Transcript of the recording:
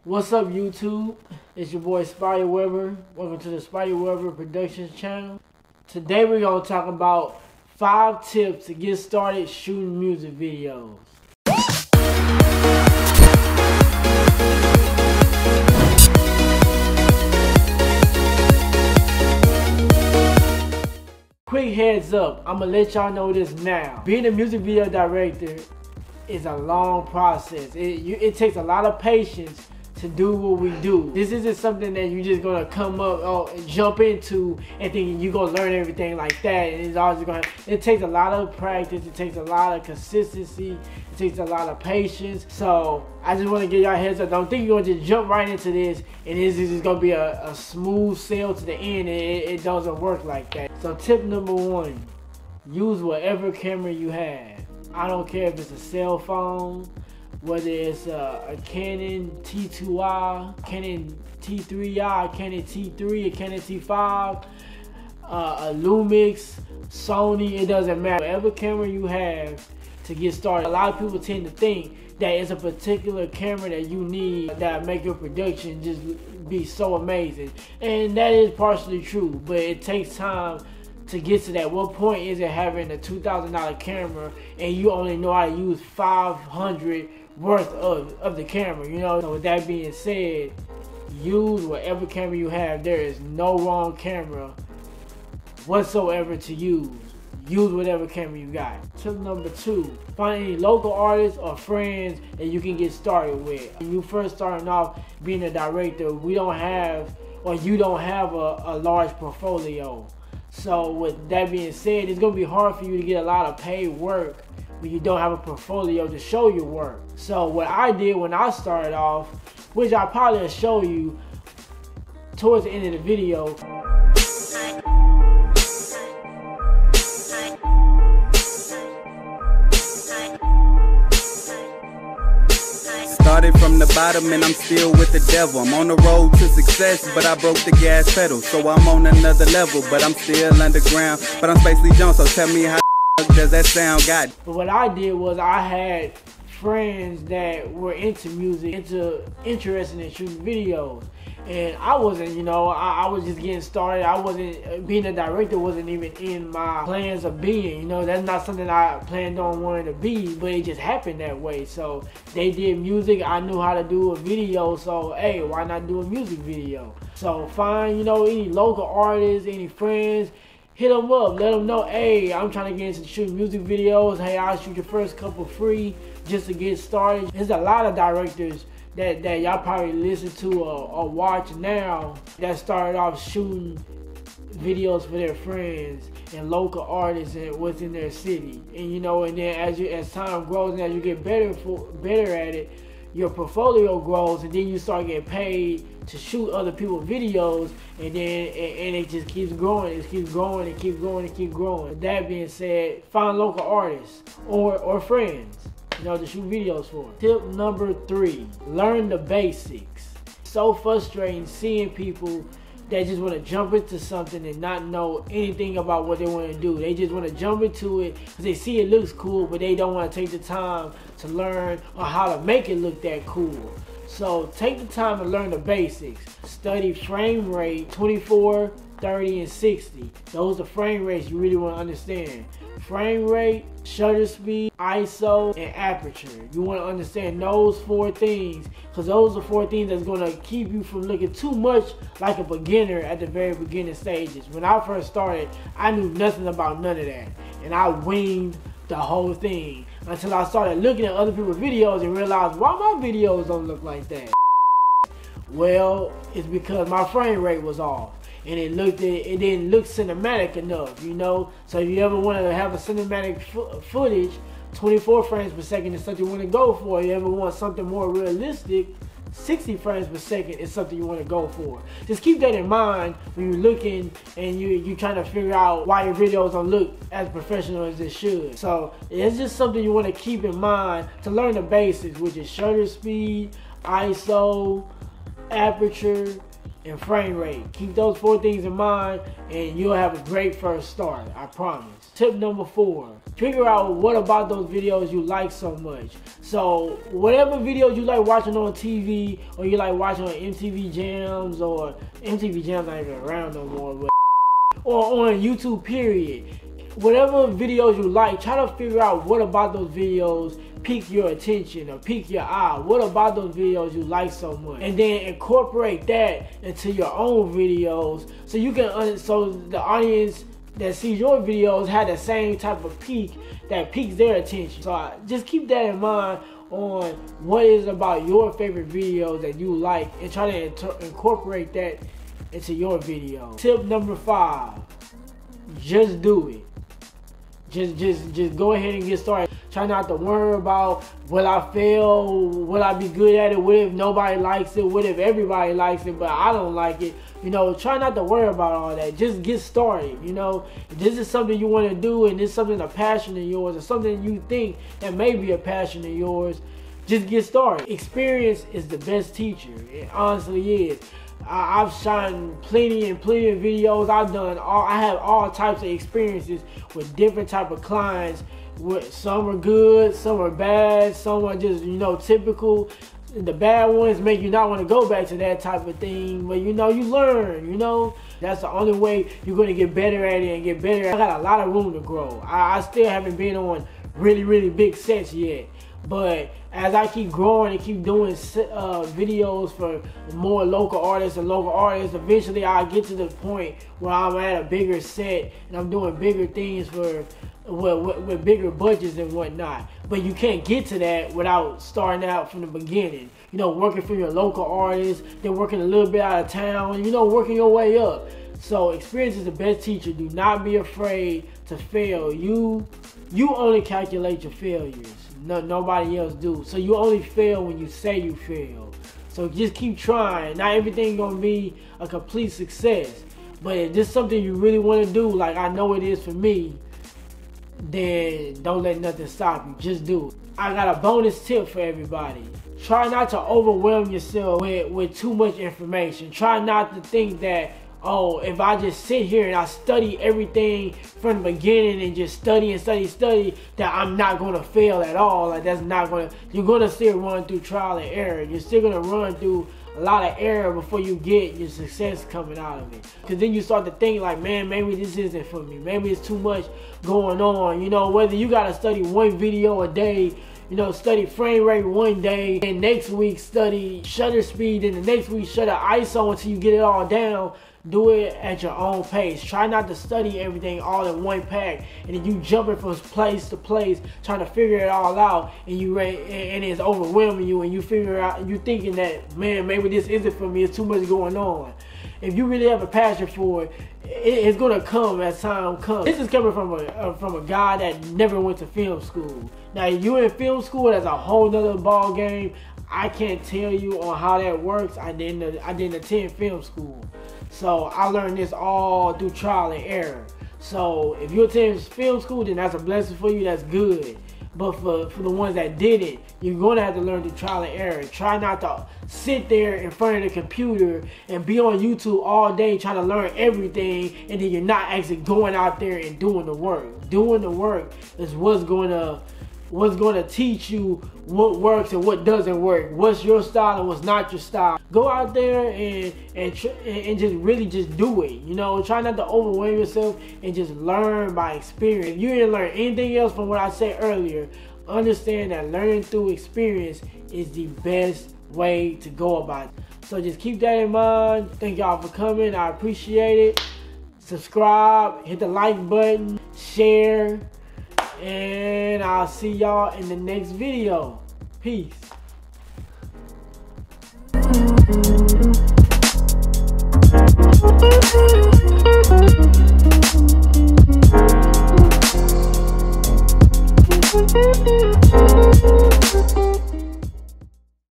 What's up, YouTube? It's your boy Spidey Weber. Welcome to the Spidey Weber Productions channel. Today we're going to talk about 5 tips to get started shooting music videos. Quick heads up, I'm going to let y'all know this now. Being a music video director is a long process. It takes a lot of patience to do what we do. This isn't something that you're just gonna come up and jump into and think you're gonna learn everything like that. And it's always gonna. It takes a lot of practice. It takes a lot of consistency. It takes a lot of patience. So I just want to give y'all a heads up. Don't think you're gonna just jump right into this and this is just gonna be a smooth sail to the end. It doesn't work like that. So tip number 1: use whatever camera you have. I don't care if it's a cell phone, whether it's a Canon T2i, Canon T3i, Canon T3, a Canon T5, a Lumix, Sony, it doesn't matter. Whatever camera you have to get started. A lot of people tend to think that it's a particular camera that you need that make your production just be so amazing. And that is partially true, but it takes time to get to that. What point is it having a $2,000 camera and you only know how to use 500 worth of the camera, you know? So with that being said, use whatever camera you have. There is no wrong camera whatsoever to use. Use whatever camera you got. Tip number 2, find any local artists or friends that you can get started with. When you first starting off being a director, you don't have a large portfolio. So with that being said, it's going to be hard for you to get a lot of paid work when you don't have a portfolio to show your work. So what I did when I started off, which I'll probably show you towards the end of the video. Started from the bottom and I'm still with the devil. I'm on the road to success, but I broke the gas pedal. So I'm on another level, but I'm still underground. But I'm Spacely Jones, so tell me how does that sound? God. But what I did was I had friends that were into music, interested in shooting videos. And I wasn't, you know, I was just getting started. I wasn't, being a director wasn't even in my plans of being, you know, that's not something I planned on wanting to be, but it just happened that way. So they did music, I knew how to do a video, so hey, why not do a music video? So find, you know, any local artists, any friends, hit them up, let them know, hey, I'm trying to get into shooting music videos. Hey, I'll shoot your first couple free just to get started. There's a lot of directors that y'all probably listen to or watch now that started off shooting videos for their friends and local artists and within their city. And you know, and then as time grows and as you get better at it, your portfolio grows, and then you start getting paid to shoot other people's videos, and then and it just keeps growing. It keeps growing and keep growing and keep growing. With that being said, find local artists or friends, you know, to shoot videos for. Tip number 3, learn the basics. So frustrating seeing people that just want to jump into something and not know anything about what they want to do. They just want to jump into it because they see it looks cool, but they don't want to take the time to learn or how to make it look that cool. So take the time to learn the basics. Study frame rate, 24, 30, and 60. Those are frame rates you really want to understand. Frame rate, shutter speed, ISO, and aperture. You want to understand those 4 things, because those are 4 things that's going to keep you from looking too much like a beginner at the very beginning stages. When I first started, I knew nothing about none of that, and I winged the whole thing until I started looking at other people's videos and realized why my videos don't look like that. Well, it's because my frame rate was off. And it didn't look cinematic enough, you know. So if you ever want to have a cinematic footage, 24 frames per second is something you want to go for. If you ever want something more realistic, 60 frames per second is something you want to go for. Just keep that in mind when you're looking and you're trying to figure out why your videos don't look as professional as they should. So it's just something you want to keep in mind to learn the basics, which is shutter speed, ISO, aperture, and frame rate. Keep those 4 things in mind and you'll have a great first start, I promise. Tip number 4, figure out what about those videos you like so much. So whatever videos you like watching on TV, or you like watching on MTV Jams, or MTV Jams not even around no more, but, or on YouTube period. Whatever videos you like, try to figure out what about those videos pique your attention or pique your eye. What about those videos you like so much? And then incorporate that into your own videos so you can, so the audience that sees your videos have the same type of peak that piques their attention. So just keep that in mind on what is about your favorite videos that you like, and try to incorporate that into your video. Tip number 5, just do it. Just go ahead and get started. Try not to worry about, will I fail? Will I be good at it? What if nobody likes it? What if everybody likes it but I don't like it? You know, try not to worry about all that. Just get started. You know, if this is something you want to do and it's something a passion of yours, or something you think that may be a passion of yours, just get started. Experience is the best teacher. It honestly is. I've shot plenty of videos. I have all types of experiences with different type of clients. Some are good, some are bad, some are just, you know, typical. The bad ones make you not want to go back to that type of thing, but you know, you learn, you know. That's the only way you're going to get better at it and get better. I got a lot of room to grow. I still haven't been on really big sets yet. But as I keep growing and keep doing videos for more local artists, eventually I'll get to the point where I'm at a bigger set and I'm doing bigger things for with bigger budgets and whatnot. But you can't get to that without starting out from the beginning. You know, working for your local artists, then working a little bit out of town, you know, working your way up. So experience is the best teacher. Do not be afraid to fail. You only calculate your failures. Nobody else do. So you only fail when you say you fail. So just keep trying. Not everything gonna be a complete success, but if this is something you really want to do, like I know it is for me, then don't let nothing stop you. Just do it. I got a bonus tip for everybody. Try not to overwhelm yourself with too much information. Try not to think that, oh, if I just sit here and I study everything from the beginning and just study, that I'm not going to fail at all. Like, that's not going to, you're going to still run through trial and error. You're still going to run through a lot of error before you get your success coming out of it. Because then you start to think like, man, maybe this isn't for me. Maybe it's too much going on. You know, whether you got to study one video a day, you know, study frame rate one day, and next week study shutter speed, and the next week shutter ISO until you get it all down. Do it at your own pace. Try not to study everything all in one pack, and then you jumping from place to place trying to figure it all out, and it's overwhelming you, and you figure out, you thinking that, man, maybe this isn't for me. It's too much going on. If you really have a passion for it, it's gonna come as time comes. This is coming from a guy that never went to film school. Now, if you're in film school, that's a whole nother ball game. I can't tell you on how that works. I didn't attend film school. So I learned this all through trial and error. So if you attend film school, then that's a blessing for you, that's good. But for the ones that didn't, you're gonna have to learn through trial and error. Try not to sit there in front of the computer and be on YouTube all day trying to learn everything, and then you're not actually going out there and doing the work. Doing the work is what's gonna teach you what works and what doesn't work, what's your style and what's not your style. Go out there and just really just do it. You know, try not to overwhelm yourself and just learn by experience. If you didn't learn anything else from what I said earlier, understand that learning through experience is the best way to go about it. So just keep that in mind. Thank y'all for coming. I appreciate it. Subscribe, hit the like button, share, and I'll see y'all in the next video. Peace.